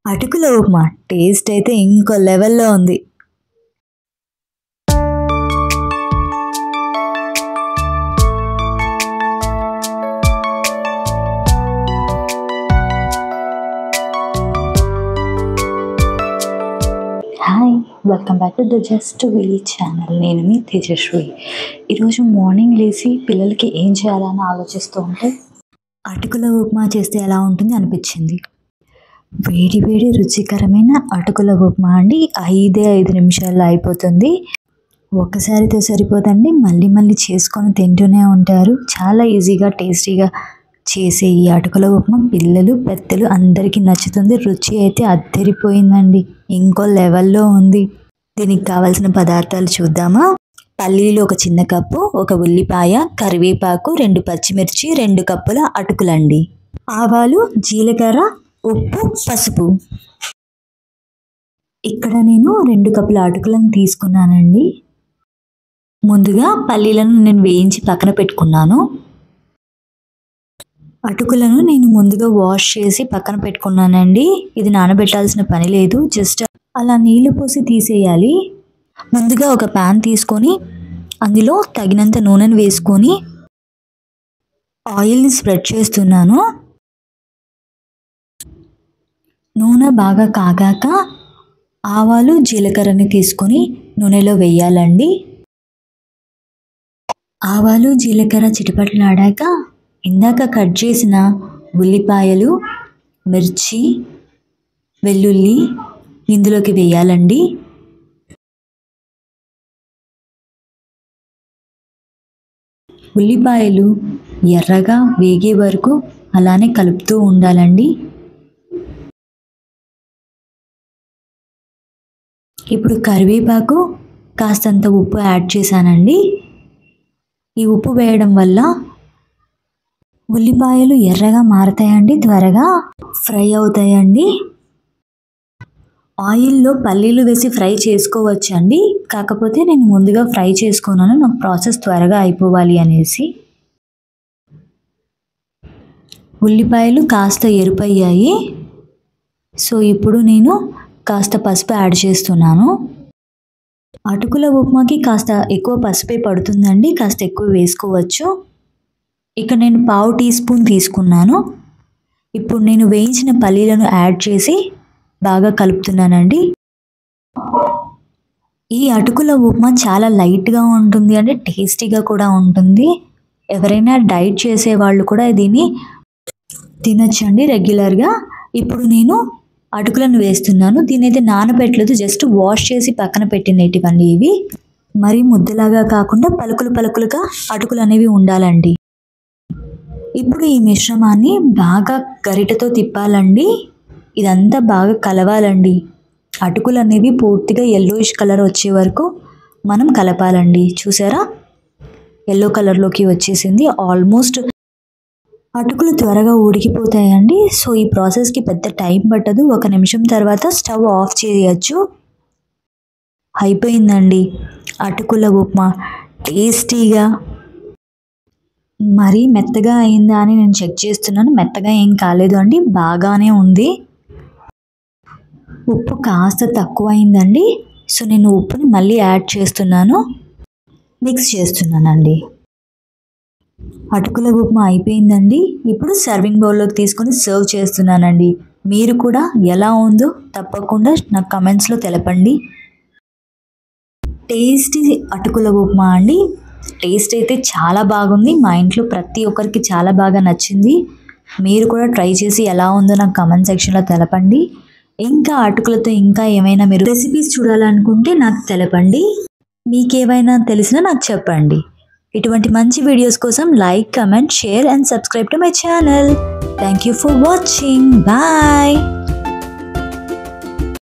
అటుకుల ఉప్మా టేస్ట్ అయితే ఇంకో లెవెల్లో ఉంది. Hi, welcome back to the just wheel channel. నేను మీ తేజస్వి. ఈరోజు మార్నింగ్ లేచి పిల్లలకి ఏం చేయాలని ఆలోచిస్తూ ఉంటే అటుకుల ఉప్మా చేస్తే ఎలా ఉంటుంది అనిపించింది. వేడి వేడి రుచికరమైన అటుకుల ఉప్మా అండి. 5 నిమిషాల్లో అయిపోతుంది. ఒక్కసారితో సరిపోదండి, మళ్ళీ మళ్ళీ చేసుకొని తింటూనే ఉంటారు. చాలా ఈజీగా టేస్టీగా చేసే ఈ అటుకుల ఉప్మా పిల్లలు పెద్దలు అందరికీ నచ్చుతుంది. రుచి అయితే అద్దరిపోయిందండి, ఇంకో లెవెల్లో ఉంది. దీనికి కావాల్సిన పదార్థాలు చూద్దామా. పల్లీలు 1 చిన్న కప్పు, 1 ఉల్లిపాయ, కరివేపాకు, 2 పచ్చిమిర్చి, 2 కప్పుల అటుకులండి. ఆవాలు, జీలకర్ర, ఉప్పు, పసుపు. ఇక్కడ నేను 2 కప్పుల అటుకులను తీసుకున్నానండి. ముందుగా పల్లీలను నేను వేయించి పక్కన పెట్టుకున్నాను. అటుకులను నేను ముందుగా వాష్ చేసి పక్కన పెట్టుకున్నానండి. ఇది నానబెట్టాల్సిన పని లేదు, జస్ట్ అలా నీళ్లు పోసి తీసేయాలి. ముందుగా ఒక ప్యాన్ తీసుకొని అందులో తగినంత నూనెను వేసుకొని ఆయిల్ని స్ప్రెడ్ చేస్తున్నాను. నూనె బాగా కాగాక ఆవాలు, జీలకర్రని తీసుకొని నూనెలో వేయాలండి. ఆవాలు, జీలకర్ర చిటపటలాడాక ఇందాక కట్ చేసిన ఉల్లిపాయలు, మిర్చి, వెల్లుల్లి ఇందులోకి వేయాలండి. ఉల్లిపాయలు ఎర్రగా వేగే వరకు అలానే కలుపుతూ ఉండాలండి. ఇప్పుడు కరివేపాకు, కాస్తంత ఉప్పు యాడ్ చేశానండి. ఈ ఉప్పు వేయడం వల్ల ఉల్లిపాయలు ఎర్రగా మారతాయండి, త్వరగా ఫ్రై అవుతాయండి. ఆయిల్లో పల్లీలు వేసి ఫ్రై చేసుకోవచ్చండి, కాకపోతే నేను ముందుగా ఫ్రై చేసుకున్నాను, నాకు ప్రాసెస్ త్వరగా అయిపోవాలి అనేసి. ఉల్లిపాయలు కాస్త ఎరుపయ్యాయి. సో ఇప్పుడు నేను కాస్త పసుపు యాడ్ చేస్తున్నాను. అటుకుల ఉప్మాకి కాస్త ఎక్కువ పసుపే పడుతుందండి, కాస్త ఎక్కువ వేసుకోవచ్చు. ఇక్కడ నేను 1/2 టీ స్పూన్ తీసుకున్నాను. ఇప్పుడు నేను వేయించిన పల్లీలను యాడ్ చేసి బాగా కలుపుతున్నానండి. ఈ అటుకుల ఉప్మా చాలా లైట్గా ఉంటుంది అంటే టేస్టీగా కూడా ఉంటుంది. ఎవరైనా డైట్ చేసే వాళ్ళు కూడా దీన్ని తినొచ్చండి రెగ్యులర్గా. ఇప్పుడు నేను అటుకులను వేస్తున్నాను. దీని అయితే నానబెట్టలేదు, జస్ట్ వాష్ చేసి పక్కన పెట్టినటువంటి ఇవి. మరి ముద్దలాగా కాకుండా పలుకులు పలుకులుగా అటుకులు అనేవి ఉండాలండి. ఇప్పుడు ఈ మిశ్రమాన్ని బాగా గరిటెతో తిప్పాలండి. ఇదంతా బాగా కలవాలండి. అటుకులు అనేవి పూర్తిగా ఎల్లోయిష్ కలర్ వచ్చే వరకు మనం కలపాలండి. చూసారా, ఎల్లో కలర్లోకి వచ్చేసింది. ఆల్మోస్ట్ అటుకులు త్వరగా ఉడికిపోతాయండి. సో ఈ ప్రాసెస్కి పెద్ద టైం పట్టదు. 1 నిమిషం తర్వాత స్టవ్ ఆఫ్ చేయొచ్చు. అయిపోయిందండి అటుకుల ఉప్మా టేస్టీగా. మరీ మెత్తగా అయిందా అని నేను చెక్ చేస్తున్నాను. మెత్తగా ఏం కాలేదు అండి, బాగానే ఉంది. ఉప్పు కాస్త తక్కువ అయిందండి. సో నేను ఉప్పుని మళ్ళీ యాడ్ చేస్తున్నాను, మిక్స్ చేస్తున్నానండి. అటుకుల ఉప్మా అయిపోయిందండి. ఇప్పుడు సర్వింగ్ బౌల్లోకి తీసుకొని సర్వ్ చేస్తున్నానండి. మీరు కూడా ఎలా ఉందో తప్పకుండా నాకు కమెంట్స్లో తెలపండి. టేస్టీ అటుకుల ఉప్మా అండి. టేస్ట్ అయితే చాలా బాగుంది. మా ఇంట్లో ప్రతి ఒక్కరికి చాలా బాగా నచ్చింది. మీరు కూడా ట్రై చేసి ఎలా ఉందో నాకు కమెంట్ సెక్షన్లో తెలపండి. ఇంకా అటుకులతో ఇంకా ఏమైనా మీరు రెసిపీస్ చూడాలనుకుంటే నాకు తెలపండి. మీకేమైనా తెలిసినా నాకు చెప్పండి. ఇటువంటి మంచి వీడియోస్ కోసం like, comment, share and subscribe to my channel. Thank you for watching. Bye.